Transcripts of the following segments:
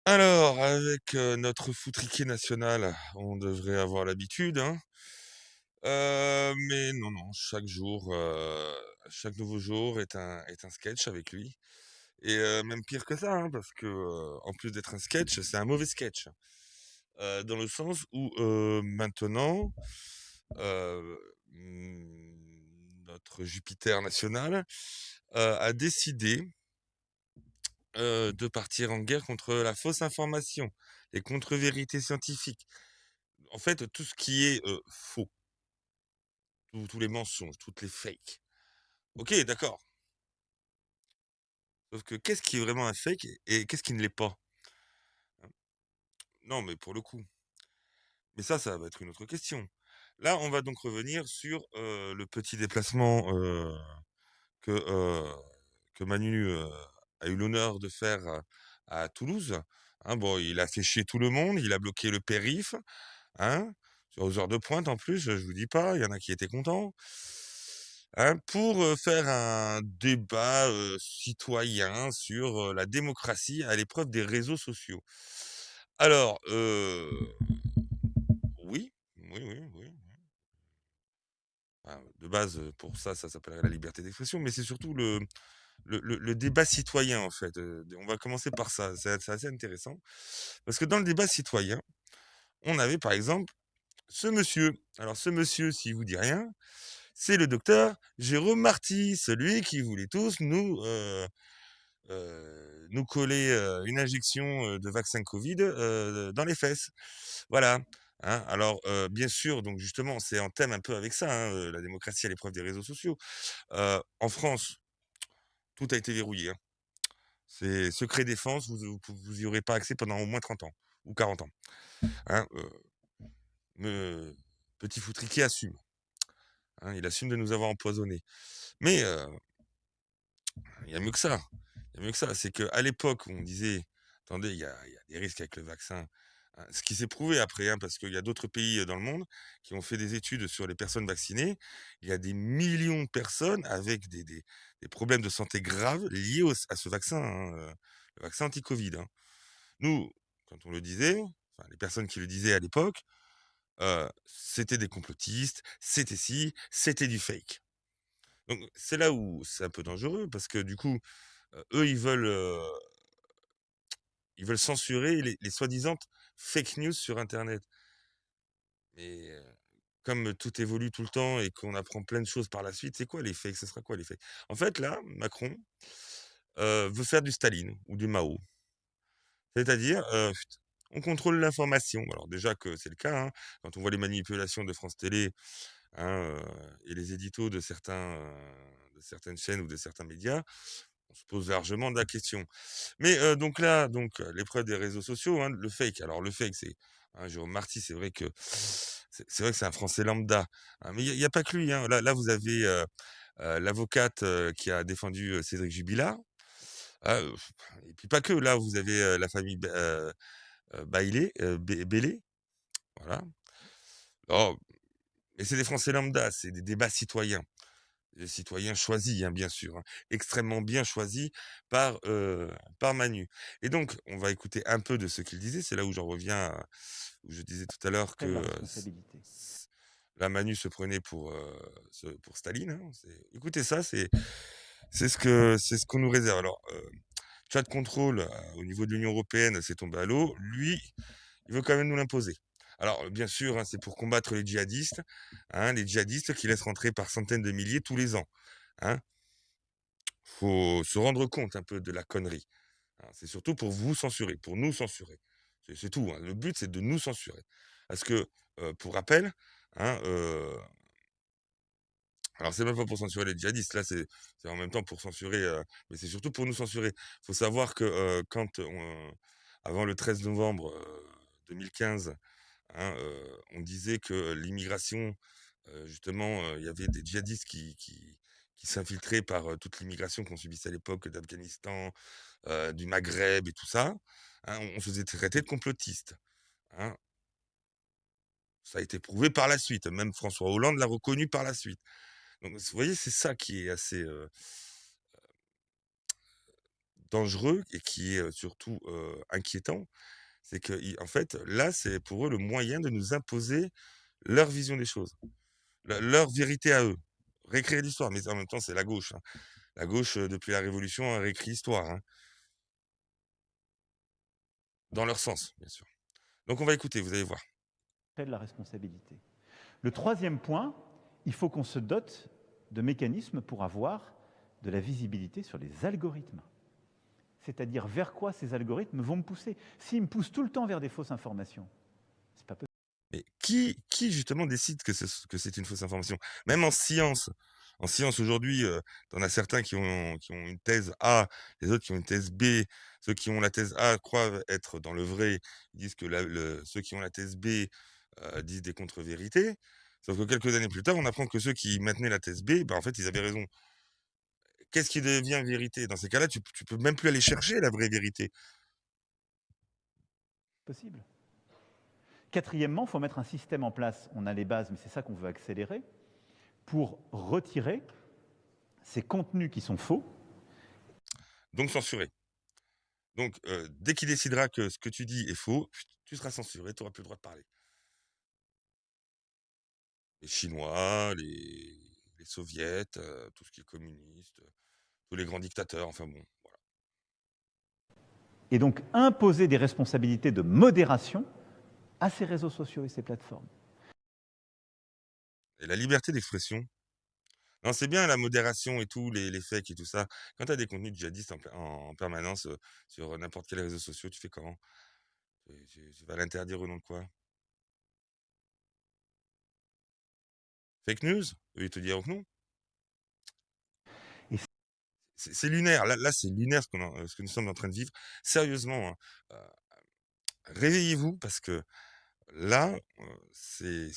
Alors, avec, notre foutriquet national, on devrait avoir l'habitude, hein. Mais non, non, chaque nouveau jour est un sketch avec lui et même pire que ça, hein, parce que, en plus d'être un sketch, c'est un mauvais sketch. Dans le sens où, maintenant, heu, notre Jupiter national, a décidé, de partir en guerre contre la fausse information, les contre-vérités scientifiques. En fait, tout ce qui est, faux, tous les mensonges, toutes les fakes. OK, d'accord, sauf que qu'est-ce qui est vraiment un fake et qu'est-ce qui ne l'est pas? Hein? Non, mais pour le coup. Mais ça va être une autre question. Là, on va donc revenir sur, le petit déplacement, que, que Manu, a eu l'honneur de faire, à Toulouse. Hein, bon, il a fait chier tout le monde, il a bloqué le périph', hein, aux heures de pointe en plus, je vous dis pas, il y en a qui étaient contents. Hein, pour, faire un débat, citoyen sur, la démocratie à l'épreuve des réseaux sociaux. Alors, oui, oui, oui, oui. De base, pour ça, ça s'appellerait la liberté d'expression, mais c'est surtout le débat citoyen, en fait. On va commencer par ça, c'est assez intéressant. Parce que dans le débat citoyen, on avait par exemple ce monsieur. Alors ce monsieur, s'il vous dit rien, c'est le docteur Jérôme Marty, celui qui voulait tous nous coller, une injection, de vaccin Covid, dans les fesses. Voilà, hein. Alors, bien sûr, donc justement, c'est en thème un peu avec ça, hein, la démocratie à l'épreuve des réseaux sociaux. En France, tout a été verrouillé, hein. C'est secret défense, vous y aurez pas accès pendant au moins 30 ans ou 40 ans, hein, me petit foutriquet assume, hein, il assume de nous avoir empoisonnés. Mais, il y a mieux que ça. Il y a mieux que ça. C'est qu'à l'époque où on disait: «Attendez, il y a des risques avec le vaccin», hein, ce qui s'est prouvé après, hein, parce qu'il y a d'autres pays, dans le monde qui ont fait des études sur les personnes vaccinées. Il y a des millions de personnes avec des problèmes de santé graves liés à ce vaccin, hein, le vaccin anti-covid, hein. Nous, quand on le disait, enfin les personnes qui le disaient à l'époque, c'était des complotistes, c'était ci, c'était du fake. Donc c'est là où c'est un peu dangereux parce que du coup, eux, ils veulent censurer les soi-disant fake news sur internet. Mais, comme tout évolue tout le temps et qu'on apprend plein de choses par la suite, c'est quoi les fakes? Ce sera quoi les fakes? En fait, là, Macron, veut faire du Staline ou du Mao. C'est-à-dire, on contrôle l'information. Alors déjà que c'est le cas, hein, quand on voit les manipulations de France Télé, hein, et les éditos de certaines chaînes ou de certains médias, on se pose largement la question. Mais donc là, l'épreuve des réseaux sociaux, hein, le fake. Alors le fake, c'est hein, Jérôme Marty, c'est vrai que c'est un Français lambda, hein, mais il y a pas que lui, hein. Là, vous avez, l'avocate, qui a défendu, Cédric Jubilard, heu, et puis pas que. Là, vous avez, la famille Bailey, Belley, voilà. Oh, mais c'est des Français lambda, c'est des débats citoyens. Des citoyens choisis, hein, bien sûr, hein, extrêmement bien choisis par Manu. Et donc, on va écouter un peu de ce qu'il disait. C'est là où j'en reviens où je disais tout à l'heure que Prennent la responsabilité. la Manu se prenait pour Staline, hein. Écoutez ça, c'est ce qu'on nous réserve. Alors, chat de contrôle au niveau de l'Union européenne, c'est tombé à l'eau. Lui, il veut quand même nous l'imposer. Alors, bien sûr, hein, c'est pour combattre les djihadistes qui laissent rentrer par centaines de milliers tous les ans, hein. Faut se rendre compte un peu de la connerie, hein. C'est surtout pour vous censurer, pour nous censurer. C'est tout, hein. Le but, c'est de nous censurer. Parce que, pour rappel, hein, alors c'est même pas pour censurer les djihadistes, là, c'est en même temps pour censurer, mais c'est surtout pour nous censurer. Faut savoir que, avant le 13 novembre, 2015, hein, on disait que l'immigration, justement, il y avait des djihadistes qui s'infiltraient par, toute l'immigration qu'on subissait à l'époque d'Afghanistan, du Maghreb et tout ça, hein, on se faisait traiter de complotistes, hein. Ça a été prouvé par la suite, même François Hollande l'a reconnu par la suite. Donc vous voyez, c'est ça qui est assez, dangereux et qui est, surtout, inquiétant, c'est que en fait, là, c'est pour eux le moyen de nous imposer leur vision des choses, leur vérité à eux. Réécrire l'histoire, mais en même temps, c'est la gauche, hein. La gauche, depuis la Révolution, a réécrit l'histoire, hein, dans leur sens, bien sûr. Donc on va écouter, vous allez voir. De la responsabilité. Le troisième point, il faut qu'on se dote de mécanismes pour avoir de la visibilité sur les algorithmes. C'est-à-dire vers quoi ces algorithmes vont me pousser. S'ils me poussent tout le temps vers des fausses informations, c'est pas possible. Mais qui justement décide que c'est une fausse information? Même en science aujourd'hui, tu en as certains qui ont une thèse A, les autres qui ont une thèse B. Ceux qui ont la thèse A croient être dans le vrai, ils disent que ceux qui ont la thèse B, disent des contre-vérités. Sauf que quelques années plus tard, on apprend que ceux qui maintenaient la thèse B, bah, en fait, ils avaient raison. Qu'est-ce qui devient vérité? Dans ces cas-là, tu peux même plus aller chercher la vraie vérité. Possible. Quatrièmement, il faut mettre un système en place. On a les bases, mais c'est ça qu'on veut accélérer, pour retirer ces contenus qui sont faux. Donc censuré. Donc, dès qu'il décidera que ce que tu dis est faux, tu seras censuré, tu auras plus le droit de parler. Les Chinois, les soviets, tout ce qui est communiste, tous les grands dictateurs, enfin bon, voilà. Et donc imposer des responsabilités de modération à ces réseaux sociaux et ces plateformes. Et la liberté d'expression, non, c'est bien la modération et tout, les fakes et tout ça. Quand tu as des contenus djihadistes en permanence, sur n'importe quel réseau social, tu fais comment? Tu vas l'interdire au nom de quoi? Fake news? Eux, ils te diront que non. Et C'est lunaire. Là, c'est lunaire ce que nous sommes en train de vivre. Sérieusement, hein, réveillez-vous parce que là, ils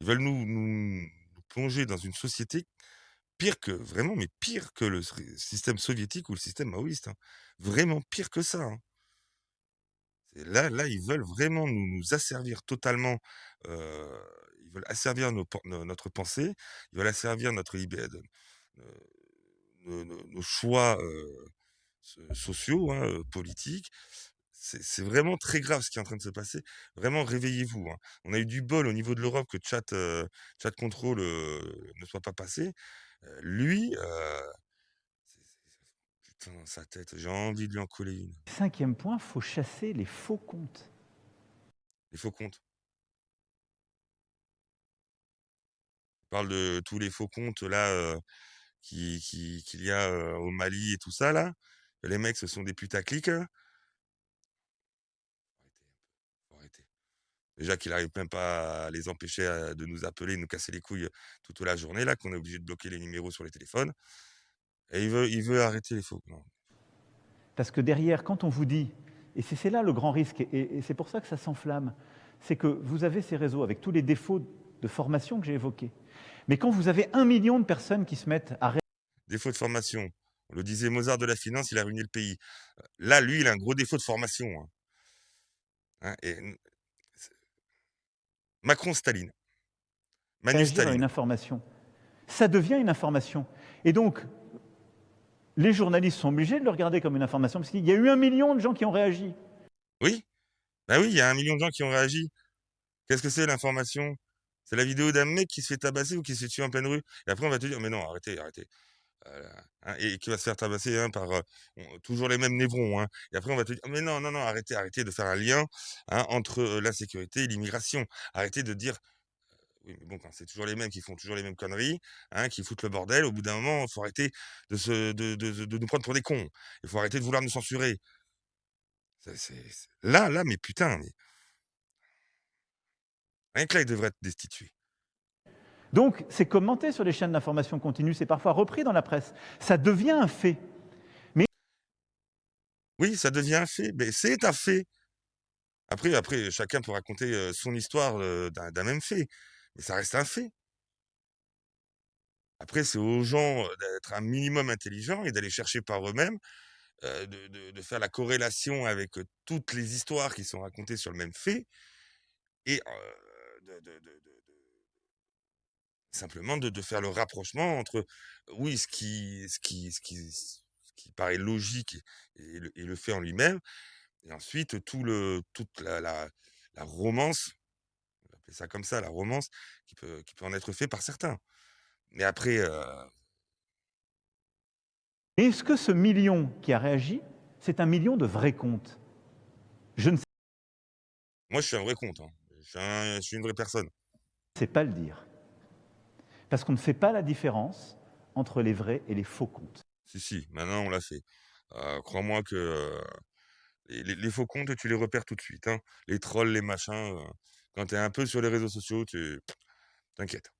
veulent nous plonger dans une société pire que vraiment, mais pire que le système soviétique ou le système maoïste, hein. Vraiment pire que ça, hein. Là, ils veulent vraiment nous asservir totalement, heu, ils veulent asservir notre pensée, ils veulent asservir notre libé de nos choix, sociaux, hein, politiques. C'est vraiment très grave ce qui est en train de se passer. Vraiment, réveillez-vous, hein. On a eu du bol au niveau de l'Europe que Chat Control, ne soit pas passé. Lui, putain, sa tête, j'ai envie de lui en coller une. cinquième point, il faut chasser les faux comptes. Les faux comptes. On parle de tous les faux comptes là, qu'il y a, au Mali et tout ça là. Les mecs, ce sont des putaclics. Faut arrêter. Déjà qu'il arrive même pas à les empêcher, de nous appeler, de nous casser les couilles, toute la journée là, qu'on est obligé de bloquer les numéros sur les téléphones et il veut arrêter les faux. Non. Parce que derrière, quand on vous dit, et c'est là le grand risque, et c'est pour ça que ça s'enflamme, c'est que vous avez ces réseaux avec tous les défauts de formation que j'ai évoqués. Mais quand vous avez 1 million de personnes qui se mettent à... Défaut de formation. On le disait Mozart de la finance, il a ruiné le pays. Là, lui, il a un gros défaut de formation, hein. Hein, et Macron-Staline. réagir à une Manu-Staline. information, ça devient une information. Et donc, les journalistes sont obligés de le regarder comme une information, parce qu'il y a eu 1 million de gens qui ont réagi. Oui, bah oui, il y a 1 million de gens qui ont réagi. Qu'est-ce que c'est l'information? C'est la vidéo d'un mec qui se fait tabasser ou qui se fait tuer en pleine rue. Et après, on va te dire, mais non, arrêtez, arrêtez. Hein, et qui va se faire tabasser, hein, par toujours les mêmes névrons, hein. Et après, on va te dire, mais non, non, non, arrêtez, arrêtez de faire un lien, hein, entre l'insécurité et l'immigration. Arrêtez de dire, oui, mais bon, quand c'est toujours les mêmes qui font toujours les mêmes conneries, hein, qui foutent le bordel, au bout d'un moment, il faut arrêter de nous prendre pour des cons. Il faut arrêter de vouloir nous censurer. Là, mais putain, mais rien que là, il devrait être destitué. Donc, c'est commenté sur les chaînes d'information continue, c'est parfois repris dans la presse. Ça devient un fait. Oui, ça devient un fait, mais c'est un fait. Après, chacun peut raconter, son histoire, d'un même fait, mais ça reste un fait. Après, c'est aux gens, d'être un minimum intelligents et d'aller chercher par eux-mêmes, de faire la corrélation avec, toutes les histoires qui sont racontées sur le même fait et simplement de faire le rapprochement entre, oui, ce qui qui paraît logique et le fait en lui-même. Et ensuite, toute la romance, on va appeler ça comme ça, la romance, qui peut en être fait par certains. Mais après, Est-ce que ce million qui a réagi, c'est un million de vrais comptes? Je ne moi, je suis un vrai compte, hein. Je suis une vraie personne. sais pas le dire. Parce qu'on ne fait pas la différence entre les vrais et les faux comptes. Si, si, maintenant, on l'a fait. Crois-moi que les faux comptes, tu les repères tout de suite, hein. Les trolls, les machins, quand tu es un peu sur les réseaux sociaux, t'inquiète.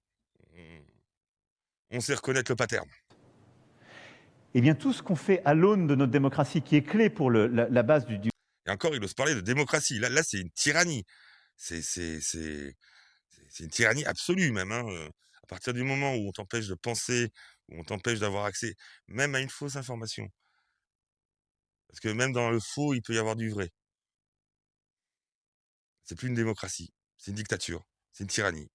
On on sait reconnaître le pattern. Eh bien, tout ce qu'on fait à l'aune de notre démocratie, qui est clé pour la base du Et encore, il ose parler de démocratie. Là, c'est une tyrannie. C'est une tyrannie absolue même, hein, à partir du moment où on t'empêche de penser, où on t'empêche d'avoir accès même à une fausse information. Parce que même dans le faux, il peut y avoir du vrai. C'est plus une démocratie, c'est une dictature, c'est une tyrannie.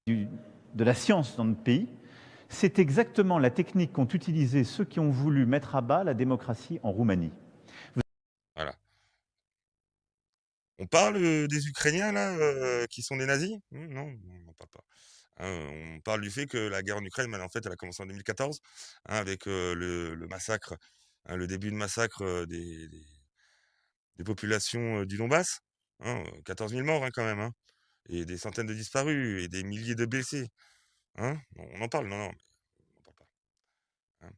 de la science dans notre pays, c'est exactement la technique qu'ont utilisée ceux qui ont voulu mettre à bas la démocratie en Roumanie. Voilà. On parle, des Ukrainiens là, qui sont des nazis? Non, on n'en parle pas. Hein, on parle du fait que la guerre en Ukraine, ben, en fait, elle a commencé en 2014, hein, avec, le massacre, hein, le début de massacre, des populations, du Donbass, hein, 14 000 morts, hein, quand même, hein, et des centaines de disparus et des milliers de blessés, hein. On en parle? Non, non, mais on en parle pas, hein.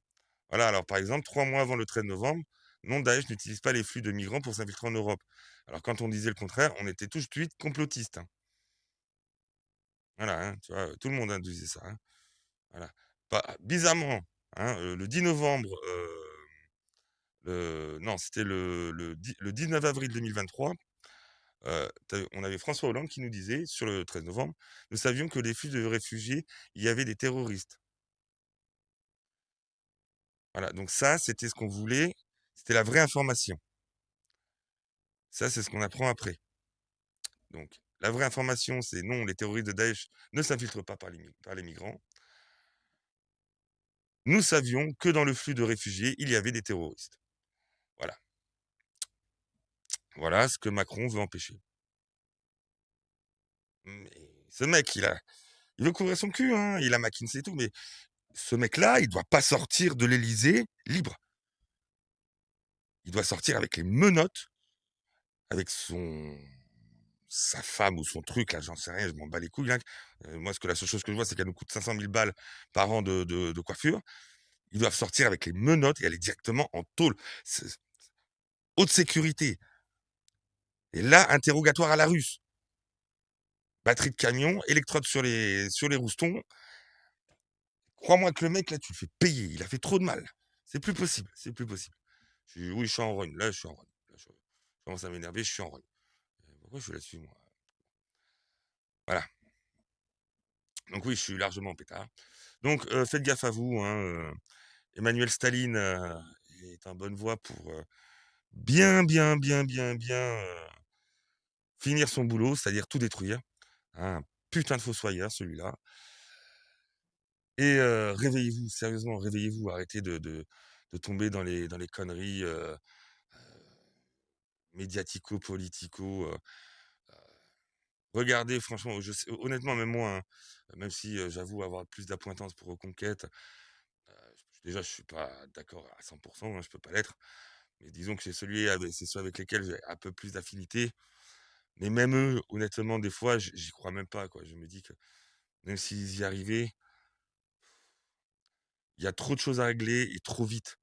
Voilà, alors par exemple, 3 mois avant le 13 novembre, non, Daesh n'utilise pas les flux de migrants pour s'infiltrer en Europe. Alors quand on disait le contraire, on était tout de suite complotistes, hein. Voilà, hein, tu vois? Tout le monde, hein, disait ça, hein. Voilà. Bah, bizarrement, hein, le 10 novembre, non, c'était le 19 avril 2023, on avait François Hollande qui nous disait, sur le 13 novembre: «Nous savions que les flux de réfugiés, il y avait des terroristes». Voilà, donc ça, c'était ce qu'on voulait, c'était la vraie information. Ça, c'est ce qu'on apprend après. Donc la vraie information, c'est non, les terroristes de Daesh ne s'infiltrent pas par les migrants. Nous savions que dans le flux de réfugiés, il y avait des terroristes. Voilà. Voilà ce que Macron veut empêcher. Mais ce mec, il veut couvrir son cul, hein, il a McKinsey et tout, mais ce mec-là, il doit pas sortir de l'Élysée libre. Il doit sortir avec les menottes, avec sa femme ou son truc là, j'en sais rien, je m'en bats les couilles, hein. Moi, la seule chose que je vois, c'est qu'elle nous coûte 500 000 balles par an de coiffure. Ils doivent sortir avec les menottes et aller directement en tôle. C'est haute sécurité. Et là, interrogatoire à la russe. Batterie de camion, électrode sur les roustons. Crois-moi que le mec, là, tu le fais payer. Il a fait trop de mal. C'est plus possible. C'est plus possible. Oui, je suis en rogne. Là, je suis en rogne. Là, je commence à m'énerver. Je suis en rogne. Pourquoi je suis là-dessus, moi? Voilà. Donc oui, je suis largement en pétard. Donc faites gaffe à vous, hein, Emmanuel Staline, est en bonne voie pour, bien, bien, bien, bien, bien, finir son boulot, c'est-à-dire tout détruire. Un putain de fossoyeur celui-là. Et réveillez-vous, sérieusement, réveillez-vous, arrêtez de tomber dans les conneries, médiatico-politico, regardez franchement, je sais honnêtement même moi, hein, même si, j'avoue avoir plus d'appointance pour Reconquête, déjà je suis pas d'accord à 100, hein, je peux pas l'être, mais disons que c'est ceux avec lesquels j'ai un peu plus d'affinité, mais même eux, honnêtement, des fois, j'y crois même pas, quoi. Je me dis que même s'ils y arrivaient, il y a trop de choses à régler et trop vite,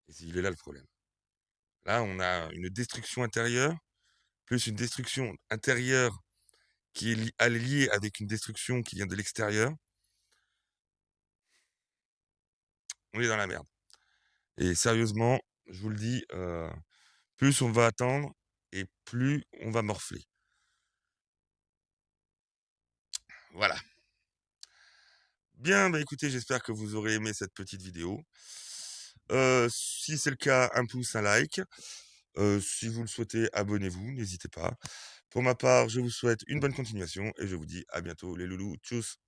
et il est là le problème. Là, on a une destruction intérieure, plus une destruction intérieure qui est liée avec une destruction qui vient de l'extérieur. On est dans la merde. Et sérieusement, je vous le dis, plus on va attendre et plus on va morfler. Voilà. Bien, bah écoutez, j'espère que vous aurez aimé cette petite vidéo. Si c'est le cas, un pouce, un like. Si vous le souhaitez, abonnez-vous, n'hésitez pas. Pour ma part, je vous souhaite une bonne continuation et je vous dis à bientôt les loulous. Tchuss!